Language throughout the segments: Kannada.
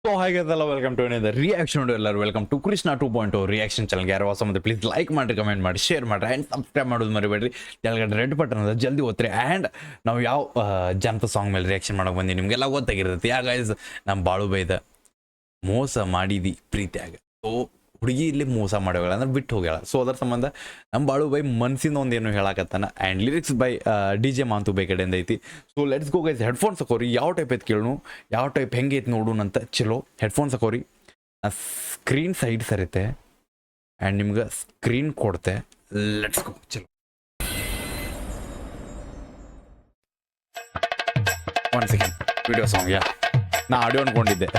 ಸೊ ಹಾಗೆಲ್ಲ ವೆಲ್ಕಮ್ ಟು ರಿಯಾಕ್ಷನ್ ಎಲ್ಲರೂ ವೆಲ್ಕಮ್ ಟು ಕೃಷ್ಣ 2.0 ರಿಯಾಕ್ಷನ್ ಚಾನಲ್ಗೆ. ಯಾರು ಹೊಸ ಮತ್ತೆ ಪ್ಲೀಸ್ ಲೈಕ್ ಮಾಡಿರಿ, ಕಮೆಂಟ್ ಮಾಡಿ, ಶೇರ್ ಮಾಡಿರಿ ಆ್ಯಂಡ್ ಸಬ್ಸ್ಕ್ರೈಬ್ ಮಾಡೋದು ಮರಿಬೇಡ್ರಿ. ಕೆಳಗಡೆ ರೆಡ್ ಬಟನ್ ಅದ, ಜಲ್ದಿ ಓದ್ರಿ. ಆ್ಯಂಡ್ ನಾವು ಯಾವ ಜನಪದ ಸಾಂಗ್ ಮೇಲೆ ರಿಯಾಕ್ಷನ್ ಮಾಡೋಕೆ ಬಂದು ನಿಮಗೆಲ್ಲ ಗೊತ್ತಾಗಿರ್ತೈತಿ. ಯಾ ಗೈಸ್, ನಮ್ಮ ಬಾಳು ಬೈದ ಮೋಸ ಮಾಡಿದಿ ಪ್ರೀತಿಯಾಗ. ಸೊ ಹುಡುಗಿ ಇಲ್ಲಿ ಮೋಸ ಮಾಡ್ಯಾಳ ಅಂದ್ರೆ ಬಿಟ್ಟು ಹೋಗ್ಯಾಳ. ಸೊ ಅದರ ಸಂಬಂಧ ನಮ್ಮ ಬಾಳು ಬೈ ಮನ್ಸಿಂದ ಒಂದೇನು ಹೇಳಕತ್ತಾನ. And lyrics by DJ Mantu ಬೈ ಕಡೆಯಿಂದ ಐತಿ. So let's go guys. Headphones ಹಾಕೋರಿ, ಯಾವ ಟೈಪ್ ಐತೆ ಕೇಳು, ಯಾವ ಟೈಪ್ ಹೆಂಗೆ ಐತೆ ನೋಡೋಣ ಅಂತ. ಚಲೋ ಹೆಡ್ಫೋನ್ಸ್ ಹಾಕೋರಿ. ಸ್ಕ್ರೀನ್ ಸೈಡ್ ಸರಿತೆ ಆ್ಯಂಡ್ ನಿಮ್ಗೆ ಸ್ಕ್ರೀನ್ ಕೊಡ್ತೆ. Let's go. ಚಲೋ ಒನ್ ಸೆಕೆಂಡ್. ವಿಡಿಯೋ ಸಾಂಗ್ ಯಾ ನಾ ಆಡಿಯೋ ಅನ್ಕೊಂಡಿದ್ದೆ.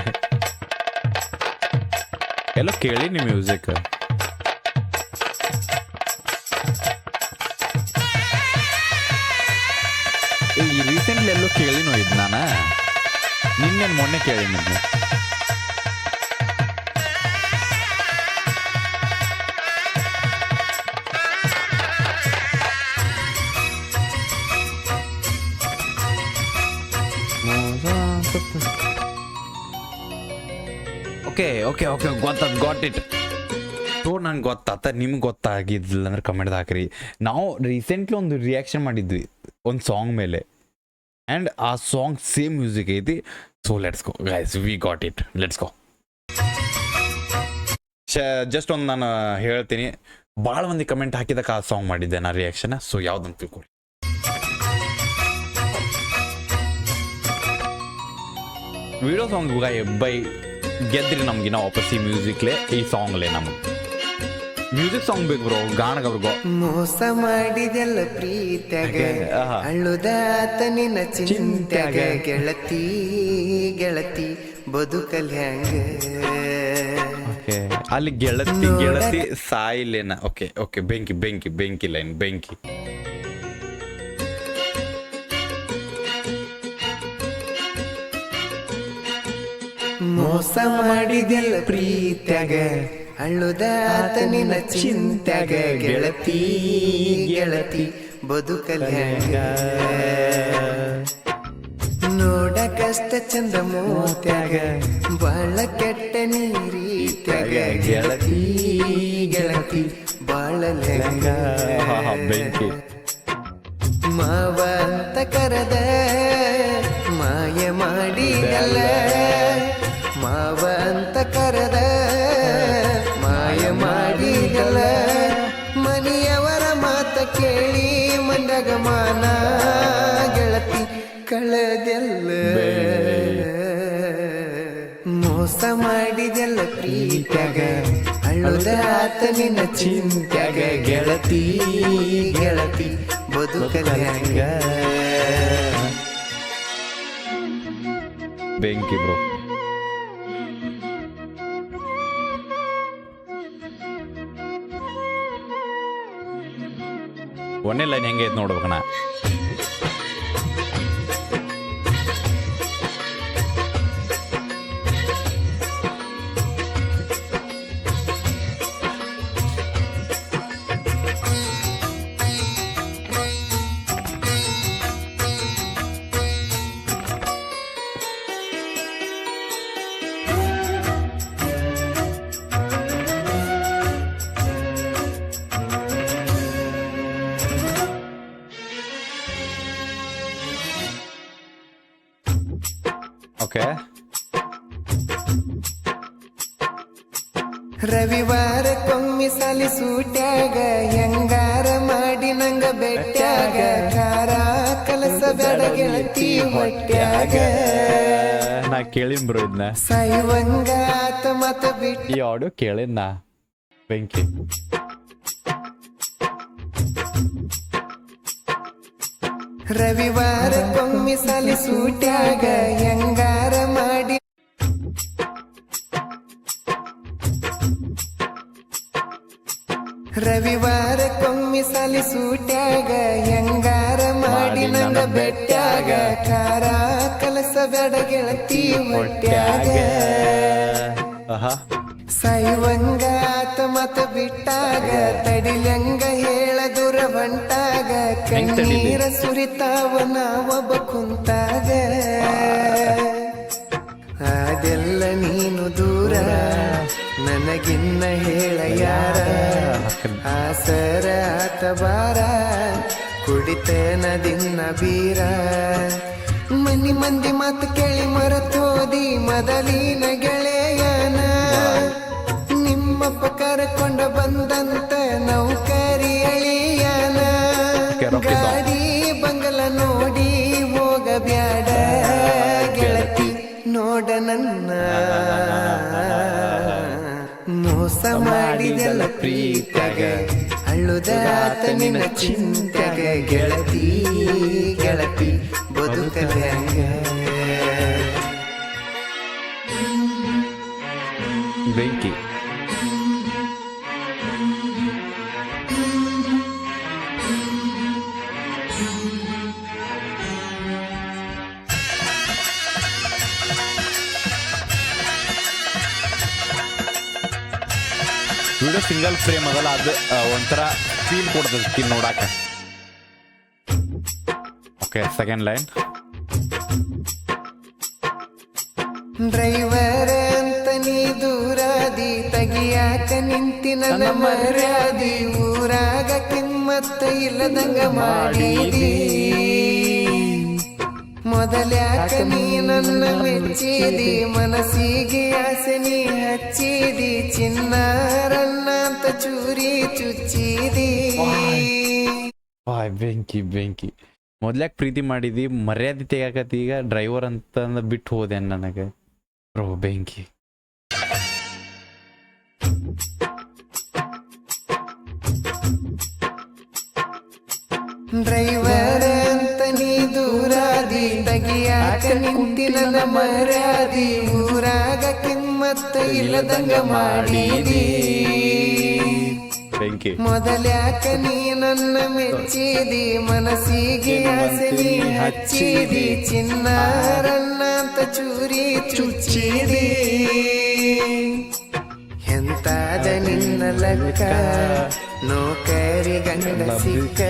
ಎಲ್ಲೋ ಕೇಳಿನಿ ಮ್ಯೂಸಿಕ್. ಈ ರೀಸೆಂಟ್ಲಿ ಎಲ್ಲೋ ಕೇಳಿನೋ ಇದು ನಾನು. ನಿನ್ನೇನು ಮೊನ್ನೆ ಕೇಳಿನಿ. Okay got it. ಸೊ ನಂಗೆ ಗೊತ್ತಾತ, ನಿಮ್ಗೆ ಗೊತ್ತಾಗಿದ್ದಿಲ್ಲ ಅಂದ್ರೆ ಕಮೆಂಟ್ ಹಾಕ್ರಿ. ನಾವು ರೀಸೆಂಟ್ಲಿ ಒಂದು ರಿಯಾಕ್ಷನ್ ಮಾಡಿದ್ವಿ ಒಂದು ಸಾಂಗ್ ಮೇಲೆ, ಆ್ಯಂಡ್ ಆ ಸಾಂಗ್ ಸೇಮ್ ಮ್ಯೂಸಿಕ್ ಐತಿ. So let's go guys, we got it. Let's go. Just ಒಂದು ನಾನು ಹೇಳ್ತೀನಿ, ಭಾಳ ಮಂದಿ ಕಮೆಂಟ್ ಹಾಕಿದಕ್ಕೆ ಆ ಸಾಂಗ್ ಮಾಡಿದ್ದೆ ನಾ ರಿಯಾಕ್ಷನ್. ಸೊ ಯಾವ್ದಂತ ತಿಳ್ಕೊಳ್ಳಿ. ವಿಡಿಯೋ ಸಾಂಗ್ ಬೈ ಗೆದ್ರಿ ನಮ್ಗಿನ ವಾಪಸ್ ಈ ಮ್ಯೂಸಿಕ್ಲೇ, ಈ ಸಾಂಗ್ಲೇ ನಮ್ಗೆ ಮ್ಯೂಸಿಕ್ ಸಾಂಗ್ ಬೇಕು ಬ್ರೋ. ಗಾನಗವ್ರಿಗೋ ಮೋಸ ಮಾಡಿದೆಲ್ಲ ಪ್ರೀತ್ಯಾಗ, ಅಳ್ಳುದಾತ ನಿನ್ನ ಚಿಂತ್ಯಾಗ, ಗೆಳತಿ ಗೆಳತಿ ಬದುಕಲ್ ಹ್ಯಾಂಗ. ಅಲ್ಲಿ ಗೆಳತಿ ಸಾಯಿಲೇನ. ಓಕೆ ಬೆಂಕಿ ಲೈನ್ ಬೆಂಕಿ. ಮೋಸ ಮಾಡಿದೆಲ್ಲ ಪ್ರೀತ್ಯಾಗ, ಅಳ್ಳುದಾತ ನಿನ್ನ ಚಿಂತ್ಯಾಗ, ಗೆಳತಿ ಗೆಳತಿ ಬದುಕಲ್ ಹ್ಯಾಂಗ. ನೋಡಕಷ್ಟ ಚಂದ ಮೋತ್ಯಾಗ, ಬಾಳ ಕೆಟ್ಟ ನೀರೀತ್ಯಾಗ, ಗೆಳತಿ ಗೆಳತಿ ಬಾಳಲ್ ಹ್ಯಾಂಗ. ಬೆಂಕಿ ಮಾವ ಅಂತ ಕರೆದ ಮಾಯ ಮಾಡಿದಲ್ಲ, ಮಾವ ಅಂತ ಕರೆದ ಮಾಯ ಮಾಡಿದಲ್ಲ, ಮನೆಯವರ ಮಾತ ಕೇಳಿ ಮಂಡಗ ಮಾನ ಗೆಳತಿ ಕಳೆದೆಲ್ಲ. ಮೋಸ ಮಾಡಿದೆಲ್ಲ ಪ್ರೀತ್ಯಾಗ, ಅಳ್ಳುದಾತ ನಿನ್ನ ಚಿಂತ್ಯಾಗ, ಗೆಳತಿ ಗೆಳತಿ ಬದುಕಲ್ ಹ್ಯಾಂಗ. ಬೆಂಕಿ ಬ್ರೋ. ಒಂದೇ ಲೈನ್ ಹೆಂಗೆ ಐತೆ ನೋಡ್ಬೇಕಣ್ಣ. ಓಕೆ, ರವಿವಾರ ಕೊಮ್ಮಿ ಸಲಿ ಸೂಟ್ಯಾಗ, ಹೆಂಗಾರ ಮಾಡಿ ನಂಗ ಬೆಟ್ಟ್ಯಾಗ, ಕಾರ ಕಲಸ ಬೇಡ ಗೆಳತಿ ಹೊಟ್ಯಾಗ. ನಾ ಕೇಳಿನ್ ಬ್ರೋ ಇದನ್ನ. ಸೈವಂಗಾತ ಮತ ಬಿಟ್ಟ ಈ ಆಡಿಯೋ ಕೇಳಿನ ಬೆಂಕಿ. ರವಿವಾರ ಕೊಮ್ಮಿ ಸಲಿ ಸೂಟ್ಯಾಗ, ಹೆಂಗಾರ ಮಾಡಿ ರವಿವಾರ ಕೊಮ್ಮಿ ಸಲಿ ಸೂಟ್ಯಾಗ, ಹೆಂಗಾರ ಮಾಡಿ ನಂಗ ಬೆಟ್ಟ್ಯಾಗ, ಕಾರ ಕಲಸ ಬೇಡ ಗೆಳತಿ ಹೊಟ್ಯಾಗ. ಸೈವಂಗಾತ ಮತ ಬಿಟ್ಟಾಗ, ತಡಿಲಂಗ ಹೇಳ ದೂರ ಹೊಂಟಾಗ, ಕಣ್ಣೀರ ಸುರಿತಾವ ನಾವೊಬ್ಬ ಕುಂತಾಗ. ಅದೆಲ್ಲ ನೀನು ದೂರ ನನಗಿನ್ನ ಹೇಳ ಯಾರ ಆಸರ ಆತ ಬಾರ ಕುಡಿತನದಿನ್ನ ಬೀರ ಮನಿ ಮಂದಿ ಮಾತು ಕೇಳಿ ಮರತೋದಿ ಮೊದಲಿನ ಗೆಳೆಯನ ನಿಮ್ಮಪ್ಪ ಕರ್ಕೊಂಡ ಬಂದಂತ ನೌಕರಿ ಅಳಿಯನ ಗಾಡಿ ಬಂಗಲ ನೋಡಿ ಹೋಗಬ್ಯಾಡ ಗೆಳತಿ ನೋಡ ನನ್ನ ಮೋಸ ಮಾಡಿದೆಲ್ಲ ಪ್ರೀತಗ ಅಳ್ಳುದಾತ ನಿನ್ನ ಚಿಂತೆಗ ಗೆಳತಿ ಗೆಳತಿ ಬದುಕಲ್ಯಾಂಗ ಬೆಂಕಿ ವಿಡಿಯೋ ಸಿಂಗಲ್ ಫ್ರೇಮ್ ಅದಲ್ಲ ಅದು ಒಂಥರ ಫೀಲ್ ಕೊಡ್ತದೆ ಸ್ಕಿನ್ ನೋಡಾಕ. Okay, second line. ಡ್ರೈವರ್ ಅಂತ ನೀ ದೂರಾದಿ ತೆಗಿಯಾಕ ನಿಂತಿ ನನ್ನ ಮರ್ಯಾದಿ ಊರಾಗ ಕಿಮ್ಮತ್ತ ಇಲ್ಲದಂಗ ಮಾಡಿದಿ ಮೊದಲ್ಯಾಕ ನೀ ನನ್ನ ಮೆಚ್ಚಿದಿ ಮನಸ್ಸಿಗೆ ಆಸೆ ನೀ ಹಚ್ಚಿದಿ ಚಿನ್ನಾರನ್ನ ಅಂತ ಚೂರಿ ಚುಚ್ಚಿದಿ ಬೆಂಕಿ ಬೆಂಕಿ. ಮೊದ್ಲ್ಯಾಕ ಪ್ರೀತಿ ಮಾಡಿದಿ, ಮರ್ಯಾದೆ ತೆಗಾಕತಿ, ಈಗ ಡ್ರೈವರ್ ಅಂತ ಬಿಟ್ಟು ಹೋದೆ ನನಗೆ ಬ್ರೋ. ಬೆಂಕಿ. ಡ್ರೈವರ್ ಅಂತ ನೀ ದೂರಾದಿ ತೆಗಿಯಾಕ ನಿಂತಿ ನನ್ನ ಮರ್ಯಾದಿ ಊರಾಗ ಕಿಮ್ಮತ್ತ ಇಲ್ಲದಂಗ ಮಾಡಿದಿ ಬೆಂಕಿ. ಮೊದಲ್ಯಾಕ ನೀ ನನ್ನ ಮೆಚ್ಚಿದಿ ಮನಸ್ಸಿಗೆ ಆಸೆ ನೀ ಹಚ್ಚಿದಿ ಚಿನ್ನಾರನ್ನ ಅಂತ ಚೂರಿ ಚುಚ್ಚಿದಿ ಎಂತಾದ ನಿನ್ನ ಲಕ್ಕ ನೌಕರಿ ಗಂಡ ಸಿಕ್ಕ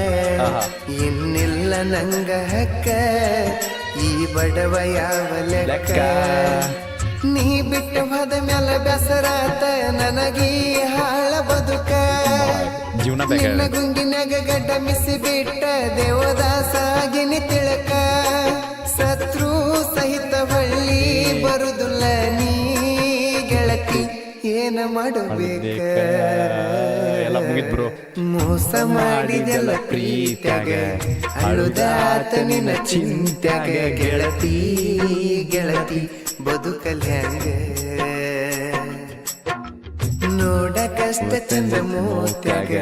ಇನ್ನಿಲ್ಲ ನಂಗ ಹಕ್ಕ ಈ ಬಡವ ಯಾವ ಲೆಕ್ಕ ನೀ ಬಿಟ್ಟು ಹೋದ ಮ್ಯಾಲ ಬೆಸರಾತ ನನಗೀ ಹಾಳ ಬದುಕ ಜೀವನ ನಿನ್ನ ಗುಂಗಿನಾಗ ಗಡ್ಡ ಮಿಸಿ ಬಿಟ್ಟ ದೇವದಾಸಾಗಿನಿ ತಿಳಕ ಸತ್ರು ಸಹಿತ ಹೊಳ್ಳಿ ಬರುದುಲ್ಲ ನೀ ಗೆಳತಿ ಏನ ಮಾಡಬೇಕ ಎಲ್ಲ ಮುಗಿತ್ ಬ್ರೋ. ಮೋಸ ಮಾಡಿದೆಲ್ಲ ಪ್ರೀತ್ಯಾಗ ಅಳುದಾತ ನಿನ್ನ ಚಿಂತ್ಯಾಗ ಗೆಳತಿ ಗೆಳತಿ ಬದುಕಲ್ಯಾಂಗ ನೋಡ ಕಷ್ಟ ಚಂದ ಮೋತ್ಯಾಗ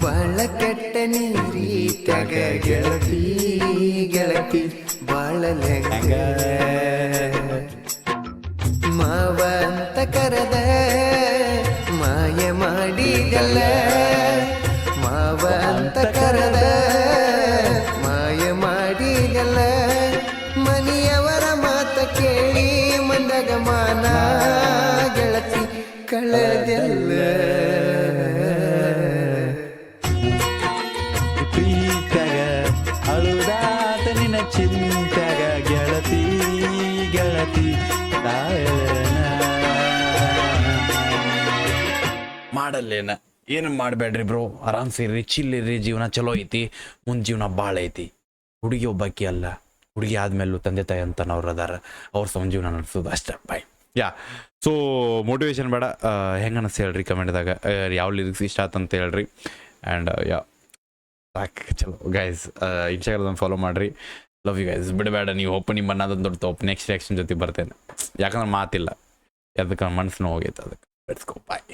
ಬಾಳ ಕೆಟ್ಟ ನೀರೀತ್ಯಾಗ ಗೆಳತಿ ಗೆಳತಿ ಬಾಳಲ್ಯಾಂಗ ಮಾವ ಅಂತ ಕರೆದ ಮಾಯ ಮಾಡಿದಲ್ಲ ಮಾವ ಅಂತ ಕರೆದ ಮಾಯ ಮಾಡಿದಲ್ಲ ಮನೆಯವರ ಮಾತ ಕೇಳಿ ಮಂದಾಗ ಮಾನ ಗೆಳತಿ ಕಳೆದೆಲ್ಲ ಪ್ರೀತ್ಯಾಗ ಅಳುದಾತ ನಿನ್ನ ಚಿಂತ್ಯಾಗ ಗೆಳತಿ ಗೆಳತಿ ಮಾಡಲ್ಲೇನ ಏನು ಮಾಡಬೇಡ್ರಿ ಬ್ರೋ. ಆರಾಮ್ಸಿರ್ರಿ, ಚಿಲ್ಲಿರ್ರಿ, ಜೀವನ ಚಲೋ ಐತಿ, ಮುಂದೆ ಜೀವನ ಭಾಳ ಐತಿ. ಹುಡುಗಿ ಒಬ್ಬಾಕಿ ಅಲ್ಲ, ಹುಡುಗಿ ಆದ್ಮೇಲೂ ತಂದೆ ತಾಯಿ ಅಂತ ಅವ್ರು ಅದಾರ, ಅವ್ರ ಸಮ ಜೀವನ ನಡೆಸೋದು ಅಷ್ಟೇ. ಬಾಯ್. ಯಾ, ಸೊ ಮೋಟಿವೇಶನ್ ಬೇಡ, ಹೆಂಗೆ ಅನಿಸ್ತು ಹೇಳ್ರಿ ಕಮೆಂಟ್ದಾಗ, ಯಾವ ಲಿರಿಕ್ಸ್ ಇಷ್ಟ ಆತಂತ ಹೇಳ್ರಿ. ಆ್ಯಂಡ್ ಯಾ ಸಾಕು, ಚಲೋ ಗೈಸ್. ಇನ್ಸ್ಟಾಗ್ರಾಮ್ ಫಾಲೋ ಮಾಡಿರಿ. Love you guys. ಬಿಡಬೇಡ ನೀವು ಒಪ್ಪು, ನಿಮ್ಮ ಅನ್ನೋದೊಂದು ದೊಡ್ಡ ತಪ್ಪು. ನೆಕ್ಸ್ಟ್ ರಿಯಾಕ್ಷನ್ ಜೊತೆ ಬರ್ತೇನೆ, ಯಾಕಂದ್ರೆ ಮಾತಿಲ್ಲ, ಅದಕ್ಕೆ ಮನಸ್ಸು ಹೋಗೈತೆ. ಅದಕ್ಕೆ ಲೆಟ್ಸ್ ಗೋ, ಬಾಯ್.